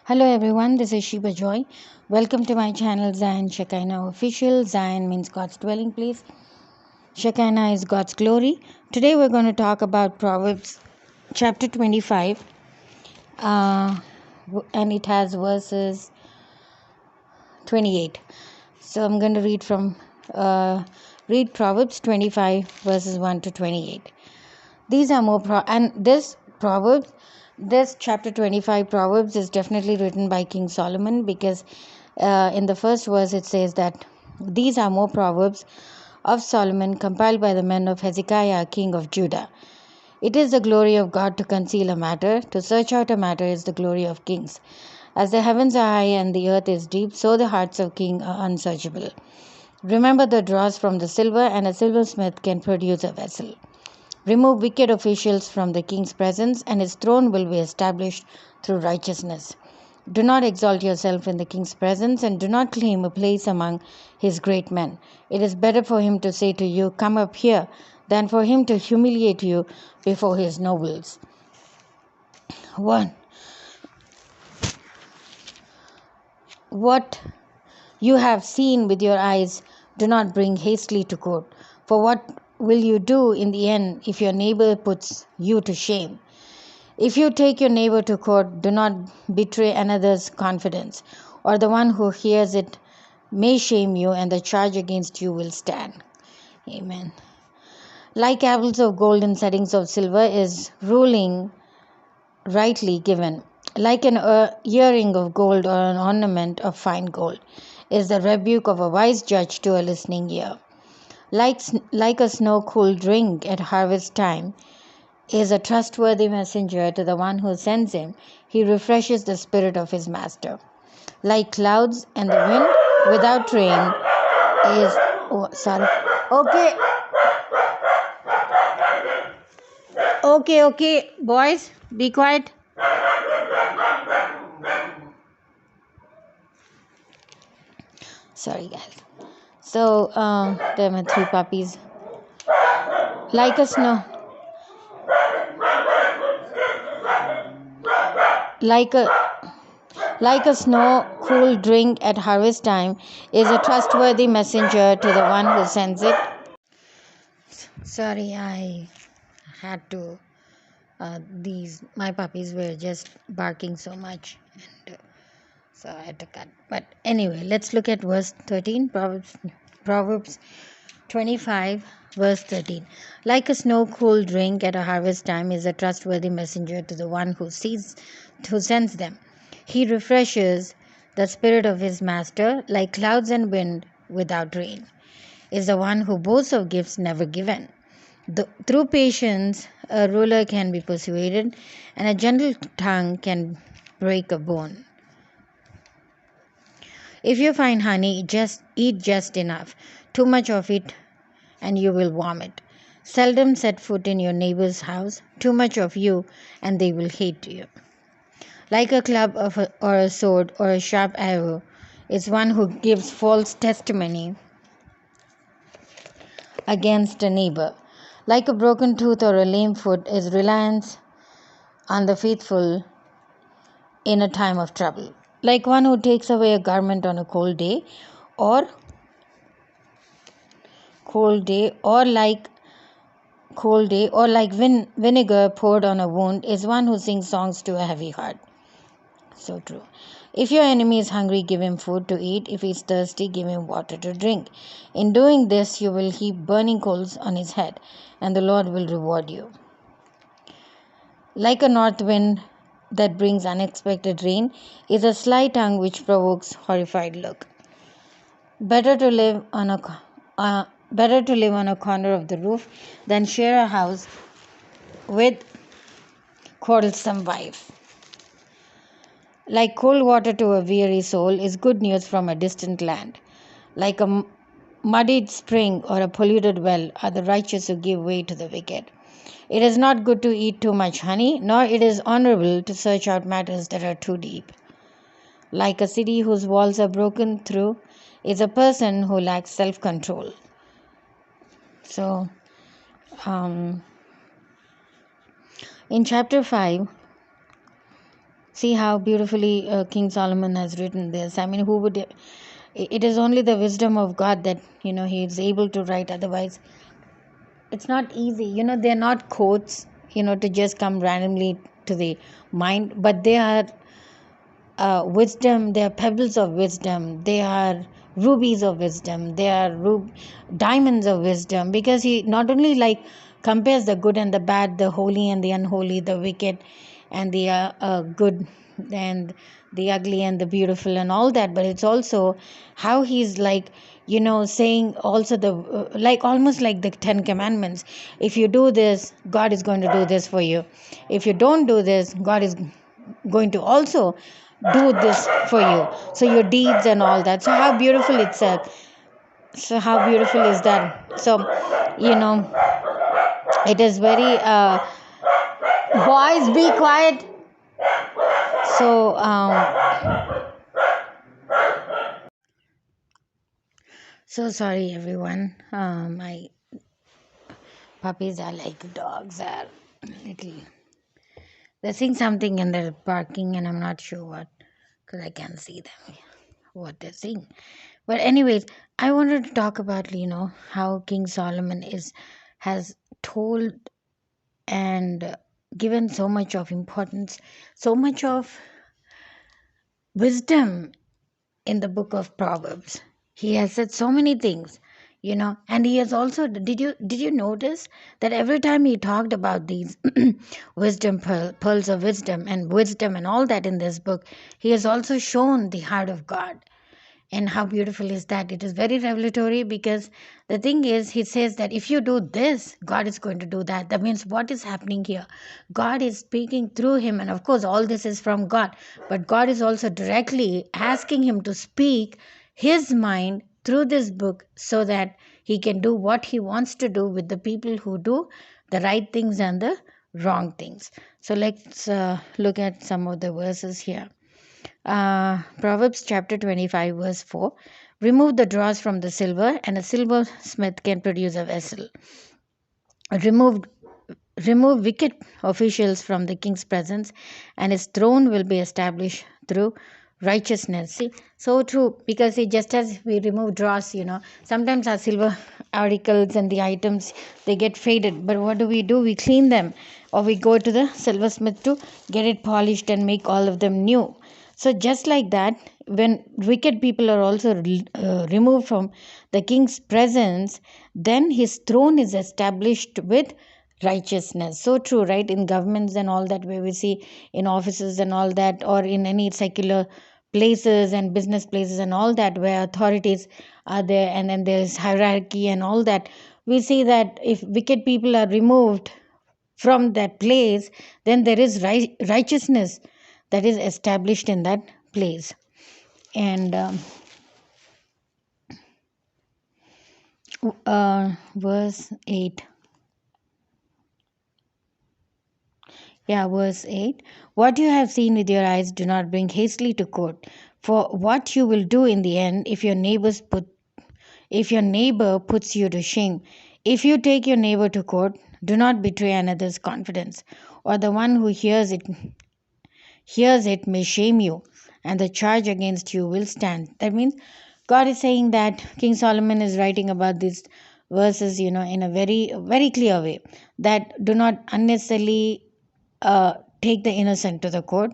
Hello everyone, this is Sheba Joy. Welcome to my channel Zion Shekinah Official. Zion means God's dwelling place. Shekinah is God's glory. Today we're going to talk about Proverbs chapter 25 and it has verses 28. So I'm going to read Proverbs 25 verses 1 to 28. These are more this chapter 25 Proverbs is definitely written by King Solomon, because in the first verse it says that these are more Proverbs of Solomon compiled by the men of Hezekiah, king of Judah. It is the glory of God to conceal a matter. To search out a matter is the glory of kings. As the heavens are high and the earth is deep, so the hearts of kings are unsearchable. Remember the dross from the silver, and a silversmith can produce a vessel. Remove wicked officials from the king's presence, and his throne will be established through righteousness. Do not exalt yourself in the king's presence, and do not claim a place among his great men. It is better for him to say to you, "Come up here," than for him to humiliate you before his nobles. 1. What you have seen with your eyes, do not bring hastily to court. For what will you do in the end if your neighbor puts you to shame? If you take your neighbor to court, do not betray another's confidence, or the one who hears it may shame you, and the charge against you will stand. Amen. Like apples of gold in settings of silver is ruling rightly given. Like an earring of gold or an ornament of fine gold is the rebuke of a wise judge to a listening ear. Like a snow-cooled drink at harvest time is a trustworthy messenger to the one who sends him. He refreshes the spirit of his master. Like clouds and the wind without rain is... Okay, boys, be quiet. Sorry, guys. So, there are my 3 puppies. Like a snow... Like a snow-cool drink at harvest time is a trustworthy messenger to the one who sends it. Sorry, I had to. My puppies were just barking so much, and so I had to cut. But anyway, let's look at verse 13. Proverbs 25, verse 13. Like a snow-cooled drink at a harvest time is a trustworthy messenger to the one who sends them. He refreshes the spirit of his master. Like clouds and wind without rain is the one who boasts of gifts never given. Through patience, a ruler can be persuaded, and a gentle tongue can break a bone. If you find honey, eat just enough. Too much of it and you will vomit. Seldom set foot in your neighbor's house. Too much of you and they will hate you. Like a club or a sword or a sharp arrow is one who gives false testimony against a neighbor. Like a broken tooth or a lame foot is reliance on the faithful in a time of trouble. Like one who takes away a garment on a cold day, or like vinegar poured on a wound is one who sings songs to a heavy heart. So true. If your enemy is hungry, give him food to eat. If he is thirsty, give him water to drink. In doing this, you will heap burning coals on his head, and the Lord will reward you. Like a north wind that brings unexpected rain is a sly tongue which provokes horrified look. Better to live on a corner of the roof than share a house with quarrelsome wife. Like cold water to a weary soul is good news from a distant land. Like a muddied spring or a polluted well are the righteous who give way to the wicked. It is not good to eat too much honey, nor it is honorable to search out matters that are too deep. Like a city whose walls are broken through is a person who lacks self-control. So, in chapter 5, See how beautifully King Solomon has written this. I mean, who would? It is only the wisdom of God that he is able to write. Otherwise, it's not easy. They're not quotes. To just come randomly to the mind, but they are wisdom. They are pebbles of wisdom. They are rubies of wisdom. They are diamonds of wisdom. Because he not only compares the good and the bad, the holy and the unholy, the wicked and the good, and the ugly and the beautiful and all that, but it's also how he's saying also the almost like the 10 commandments. If you do this, God is going to do this for you. If you don't do this, God is going to also do this for you. So your deeds and all that. So how beautiful so how beautiful is that? So it is very boys, be quiet. So so sorry everyone. My puppies are like dogs, are little, they're seeing something and they're barking, and I'm not sure what, because I can't see them what they're seeing. But anyways, I wanted to talk about how King Solomon has told and given so much of importance, so much of wisdom in the book of Proverbs. He has said so many things, and he has also, did you notice that every time he talked about these wisdom pearls of wisdom and all that in this book, he has also shown the heart of God. And how beautiful is that? It is very revelatory, because the thing is, he says that if you do this, God is going to do that. That means what is happening here? God is speaking through him. And of course, all this is from God. But God is also directly asking him to speak his mind through this book, so that he can do what he wants to do with the people who do the right things and the wrong things. So let's look at some of the verses here. Proverbs chapter 25 verse 4. Remove the dross from the silver, and a silversmith can produce a vessel. Remove wicked officials from the king's presence, and his throne will be established through righteousness. See, so true, because just as we remove dross, sometimes our silver articles and the items, they get faded, but what do? We clean them, or we go to the silversmith to get it polished and make all of them new. So just like that, when wicked people are also removed from the king's presence, then his throne is established with righteousness. So true, right? In governments and all that, where we see in offices and all that, or in any secular places and business places and all that, where authorities are there, and then there is hierarchy and all that, we see that if wicked people are removed from that place, then there is righteousness that is established in that place. And verse 8. Yeah, verse 8. What you have seen with your eyes, do not bring hastily to court, for what you will do in the end if your neighbor puts you to shame. If you take your neighbor to court, do not betray another's confidence, or the one who hears it may shame you, and the charge against you will stand. That means God is saying that King Solomon is writing about these verses, in a very, very clear way, that do not unnecessarily take the innocent to the court.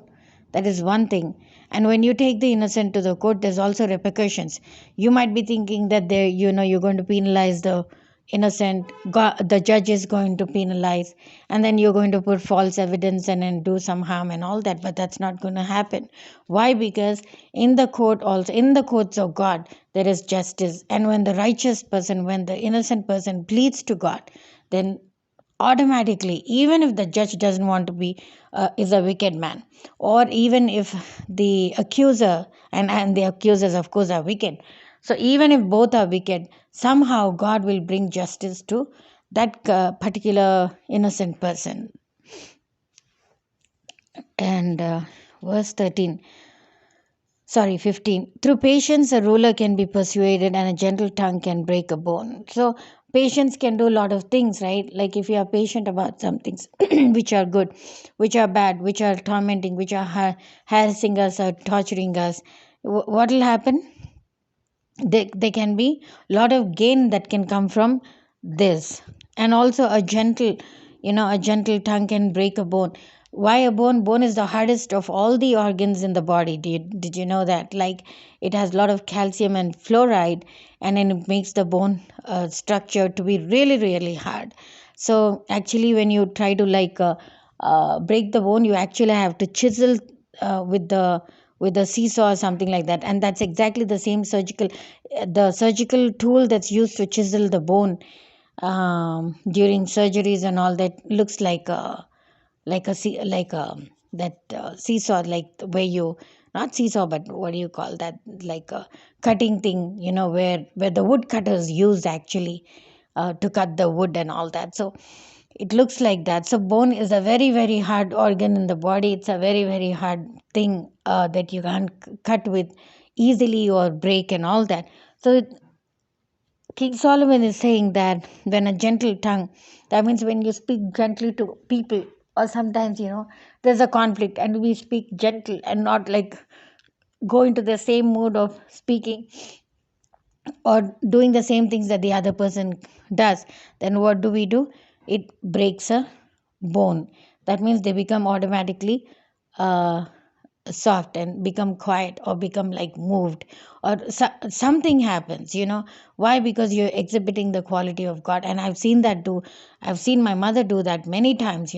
That is one thing. And when you take the innocent to the court, there's also repercussions. You might be thinking that you're going to penalize the innocent. God, the judge is going to penalize, and then you're going to put false evidence and then do some harm and all that. But that's not going to happen. Why? Because in the courts of God, there is justice. And when the innocent person pleads to God, then automatically, even if the judge doesn't want to be is a wicked man, or even if the accuser and the accusers of course are wicked, so even if both are wicked, somehow God will bring justice to that particular innocent person. And verse 15. Through patience a ruler can be persuaded, and a gentle tongue can break a bone. So Patience can do a lot of things, right? Like if you are patient about some things which are good, which are bad, which are tormenting, which are harassing us or torturing us, what will happen? There can be a lot of gain that can come from this. And also a gentle, a gentle tongue can break a bone. Why a bone is the hardest of all the organs in the body. Did you know that? Like it has a lot of calcium and fluoride, and then it makes the bone structure to be really really hard. So actually when you try to break the bone, you actually have to chisel with the seesaw or something like that. And that's exactly the same surgical tool that's used to chisel the bone during surgeries and all. That looks like a that seesaw, like where you, not seesaw, but what do you call that, like a cutting thing, where the wood cutters used actually to cut the wood and all that. So it looks like that. So bone is a very very hard organ in the body. It's a very very hard thing that you can't cut with easily or break and all that. So King Solomon is saying that when a gentle tongue, that means when you speak gently to people, or sometimes, there's a conflict and we speak gentle and not like go into the same mood of speaking or doing the same things that the other person does, then what do? It breaks a bone. That means they become automatically uh, soft and become quiet or become like moved, or something happens. Why? Because you're exhibiting the quality of God. And I've seen that do. I've seen my mother do that many times.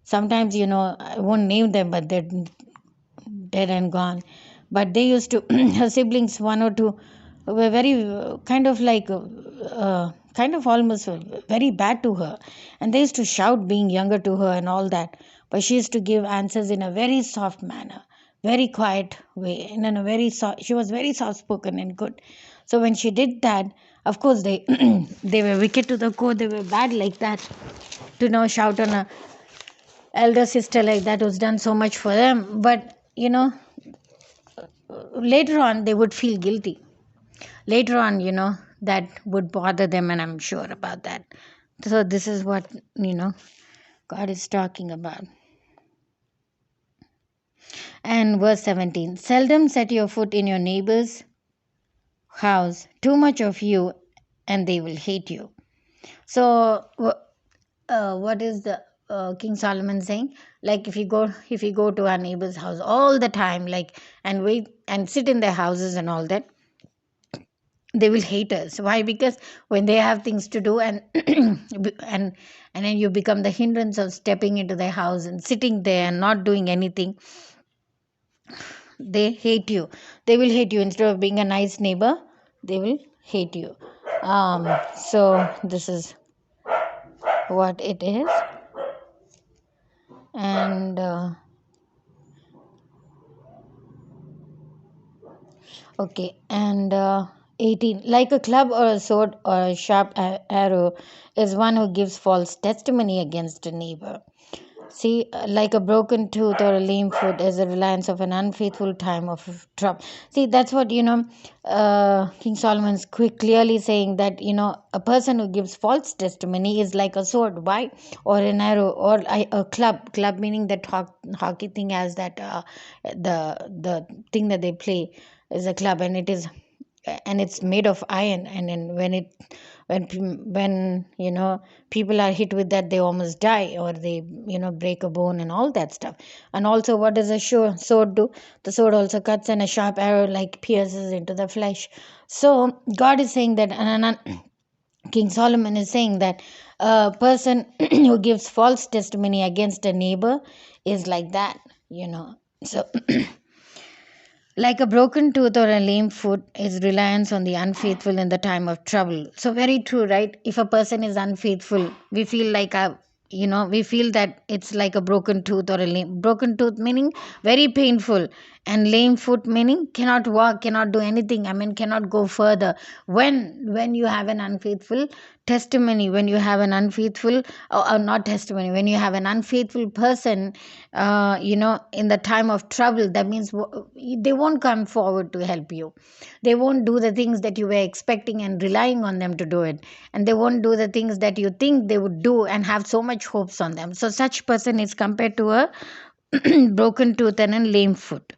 Sometimes, I won't name them, but they're dead and gone. But they used to, her siblings, one or two, were very kind of almost very bad to her. And they used to shout being younger to her and all that. But she used to give answers in a very soft manner, very quiet way, and in a very soft, she was very soft spoken and good. So when she did that, of course they they were wicked to the core. They were bad like that, to now shout on a elder sister like that who's done so much for them. But later on they would feel guilty. Later on, that would bother them, and I'm sure about that. So this is what God is talking about. And verse 17, seldom set your foot in your neighbor's house, too much of you and they will hate you. So what is the King Solomon saying? Like if you go to our neighbor's house all the time, like, and wait and sit in their houses and all that, they will hate us. Why? Because when they have things to do, and and then you become the hindrance of stepping into their house and sitting there and not doing anything, they hate you. They will hate you. Instead of being a nice neighbor, they will hate you. So this is what it is. And okay, and 18, like a club or a sword or a sharp arrow is one who gives false testimony against a neighbor. See, like a broken tooth or a lame foot is a reliance of an unfaithful time of trouble. See, that's what, King Solomon's clearly saying that, a person who gives false testimony is like a sword. Why? Or an arrow, or a club. Club meaning that hockey thing has that, the thing that they play is a club, and it's made of iron. And then when people are hit with that, they almost die, or they break a bone and all that stuff. And also, what does a sword do? The sword also cuts, and a sharp arrow like pierces into the flesh. So God is saying that, and King Solomon is saying that a person who gives false testimony against a neighbor is like that. So like a broken tooth or a lame foot is reliance on the unfaithful in the time of trouble. So very true, right? If a person is unfaithful, we feel like we feel that it's like a broken tooth or a broken tooth meaning very painful, and lame foot meaning cannot walk, cannot do anything. I mean, cannot go further. When you have an unfaithful testimony when you have an unfaithful, or not testimony, when you have an unfaithful person, in the time of trouble, that means they won't come forward to help you. They won't do the things that you were expecting and relying on them to do it, and they won't do the things that you think they would do and have so much hopes on them. So such person is compared to a broken tooth and a lame foot.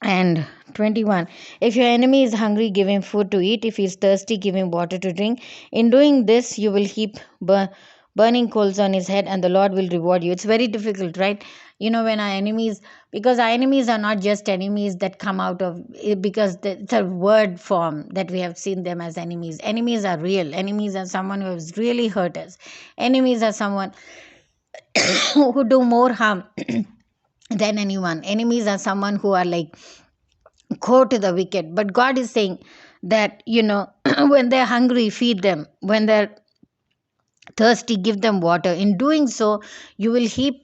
And 21, if your enemy is hungry, give him food to eat. If he is thirsty, give him water to drink. In doing this, you will heap burning coals on his head, and the Lord will reward you. It's very difficult, right? When our enemies, because our enemies are not just enemies that come out of, because it's a word form that we have seen them as enemies. Enemies are real. Enemies are someone who has really hurt us. Enemies are someone who do more harm than anyone. Enemies are someone who are like core to the wicked. But God is saying that, when they're hungry, feed them. When they're thirsty, give them water. In doing so, you will heap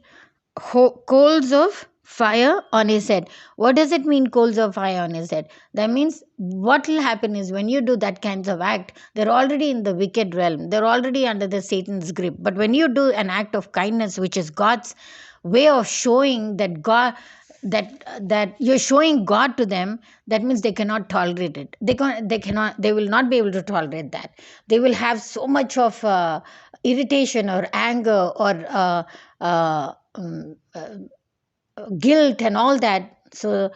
coals of fire on his head. What does it mean, coals of fire on his head? That means what will happen is, when you do that kinds of act, they're already in the wicked realm. They're already under the Satan's grip. But when you do an act of kindness, which is God's way of showing that God, that you're showing God to them, that means they cannot tolerate it. They will not be able to tolerate that. They will have so much of irritation or anger or guilt and all that. So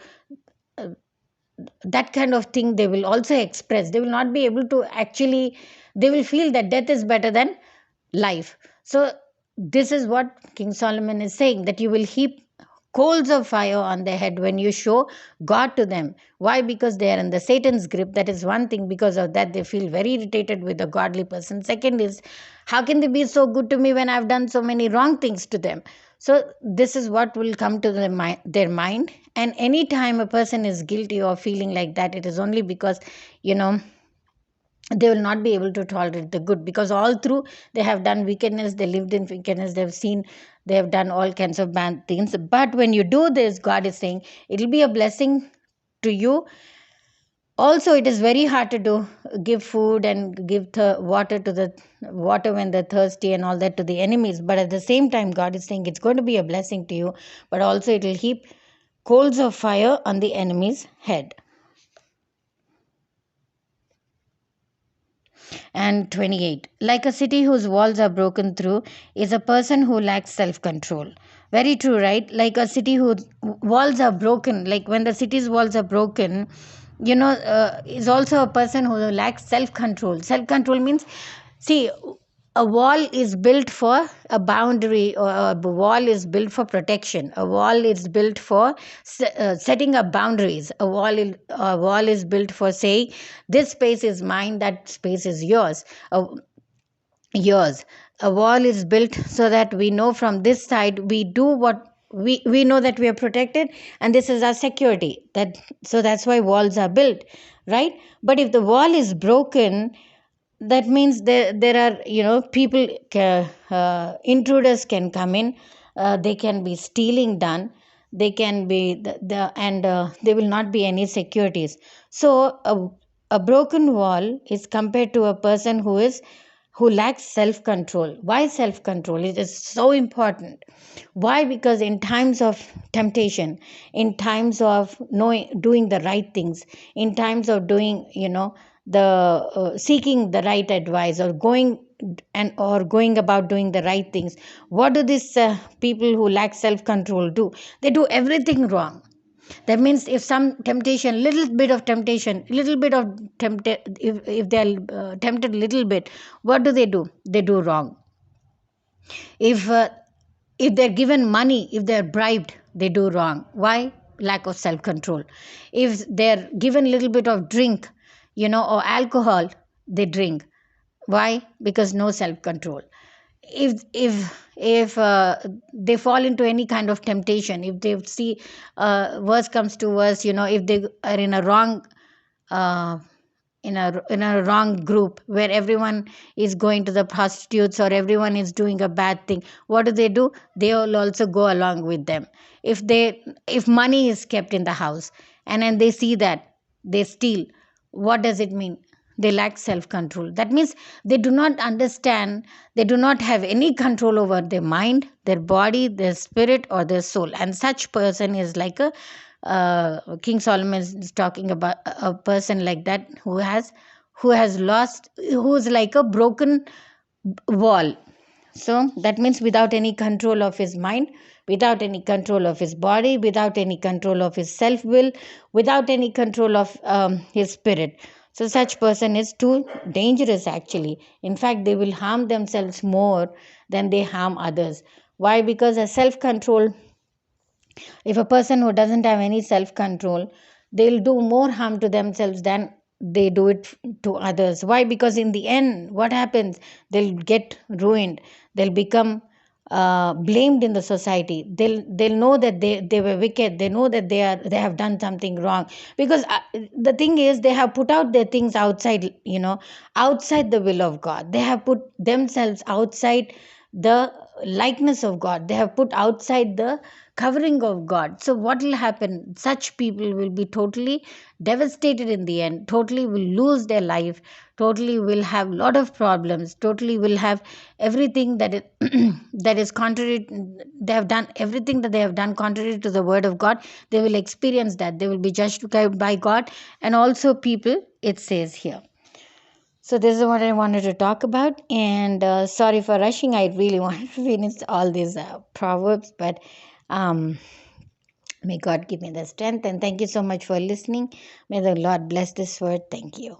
that kind of thing they will also express. They will not be able to actually, they will feel that death is better than life. So this is what King Solomon is saying, that you will heap coals of fire on their head when you show God to them. Why? Because they are in the Satan's grip. That is one thing. Because of that, they feel very irritated with a godly person. Second is, how can they be so good to me when I've done so many wrong things to them? So this is what will come to their mind. And anytime a person is guilty or feeling like that, it is only because, they will not be able to tolerate the good, because all through they have done wickedness, they lived in wickedness, they have done all kinds of bad things. But when you do this, God is saying it will be a blessing to you. Also, it is very hard to do, give food and give water to the water when they're thirsty and all that to the enemies. But at the same time, God is saying it's going to be a blessing to you, but also it will heap coals of fire on the enemy's head. And 28, like a city whose walls are broken through is a person who lacks self-control. Very true, right? Like a city whose walls are broken, like when the city's walls are broken, is also a person who lacks self-control. Self-control means, see, a wall is built for a boundary, or a wall is built for protection. A wall is built for setting up boundaries. A wall is built for saying, this space is mine, that space is yours. Yours. A wall is built so that we know from this side we do what we know, that we are protected, and this is our security. So that's why walls are built, right? But if the wall is broken, that means there are, people intruders can come in. They can be stealing done. They can be and there will not be any securities. So a broken wall is compared to a person who lacks self control. Why self control? It is so important. Why? Because in times of temptation, in times of doing the right things, in times of doing, the seeking the right advice, or going about doing the right things, what do these people who lack self control do? They do everything wrong. That means if some temptation, little bit of if they are tempted little bit, what do? They do wrong. If if they're given money, if they're bribed, they do wrong. Why? Lack of self control. If they're given little bit of drink, or alcohol, they drink. Why? Because no self control. If they fall into any kind of temptation, if they see worse comes to worse, if they are in a wrong uh, in a wrong group where everyone is going to the prostitutes, or everyone is doing a bad thing, what do? They will also go along with them. If money is kept in the house, and then they see that, they steal, what does it mean? they lack self-control. That means they do not understand, they do not have any control over their mind, their body, their spirit, or their soul. And such person is like a King Solomon is talking about a person like that who has lost, who is like a broken wall. So that means without any control of his mind, without any control of his body, without any control of his self will, without any control of his spirit. So such person is too dangerous actually. In fact, they will harm themselves more than they harm others. Why? Because a self control, if a person who doesn't have any self control, they'll do more harm to themselves than they do it to others. Why? Because in the end, what happens? They'll get ruined. They'll become blamed in the society. They'll know that they were wicked. They know that they have done something wrong. Because the thing is, they have put out their things outside, outside the will of God. They have put themselves outside the likeness of God. They have put outside the covering of God. So what will happen? Such people will be totally devastated in the end, totally will lose their life, totally will have lot of problems, totally will have everything that is contrary. They have done everything that they have done contrary to the word of God. They will experience that. They will be judged by God and also people, it says here. So this is what I wanted to talk about, and sorry for rushing. I really wanted to finish all these proverbs, but um, may God give me the strength. And thank you so much for listening. May the Lord bless this word. Thank you.